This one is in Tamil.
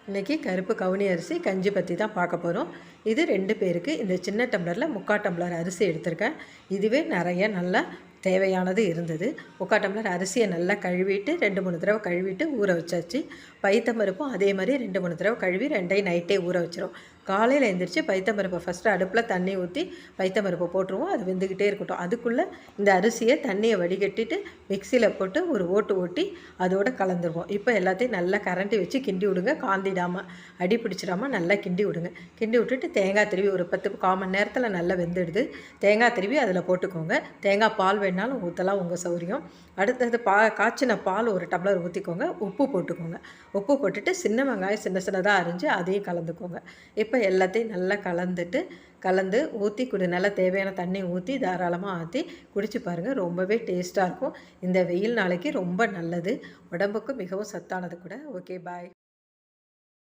இன்றைக்கி கருப்பு கவுனி அரிசி கஞ்சி பற்றி தான் பார்க்க போகிறோம். இது 2 பேருக்கு இந்த சின்ன டம்ளரில் 3/4 டம்ளர் அரிசி எடுத்திருக்கேன். இதுவே நிறைய நல்லா தேவையானது இருந்தது. 3/4 டம்ளர் அரிசியை நல்லா கழுவிட்டு 2-3 தடவை கழுவிட்டு ஊற வச்சாச்சு. பைத்தம்பருப்பும் அதே மாதிரி 2-3 தடவை கழுவி 2டையும் நைட்டே ஊற வச்சிரும். காலையில் எழுந்திரிச்சு பைத்தம்பருப்பை ஃபஸ்ட்டு அடுப்பில் தண்ணி ஊற்றி பைத்தம்பருப்பை போட்டுருவோம். அது வெந்துக்கிட்டே இருக்கட்டும். அதுக்குள்ளே இந்த அரிசியை தண்ணியை வடிகட்டிட்டு மிக்சியில் போட்டு ஒரு ஓட்டு ஓட்டி அதோடு கலந்துருவோம். இப்போ எல்லாத்தையும் நல்லா கரண்டி வச்சு கிண்டி விடுங்க. காந்திடாமல் அடி பிடிச்சிடாமல் நல்லா கிண்டி விடுங்க. கிண்டி விட்டுட்டு தேங்காய் திருவி ஒரு 10-1/4 மணி நேரத்தில் நல்லா வெந்துடுது. தேங்காய் திருவி அதில் போட்டுக்கோங்க. தேங்காய் பால் வேணாலும் ஊற்றலாம், உங்கள் சௌரியம். அடுத்தது காய்ச்சின பால் 1 டம்ளர் ஊற்றிக்கோங்க. உப்பு போட்டுக்கோங்க. உப்பு போட்டுட்டு சின்ன வெங்காயம் சின்னதாக அரிஞ்சு அதையும் கலந்துக்கோங்க. இப்போ எல்லாத்தையும் நல்லா கலந்து ஊற்றி நல்லா தேவையான தண்ணி ஊற்றி தாராளமாக ஊற்றி குடிச்சு பாருங்கள். ரொம்பவே டேஸ்ட்டாக இருக்கும். இந்த வெயில் நாளைக்கு ரொம்ப நல்லது. உடம்புக்கு மிகவும் சத்தானது கூட. ஓகே, பாய்.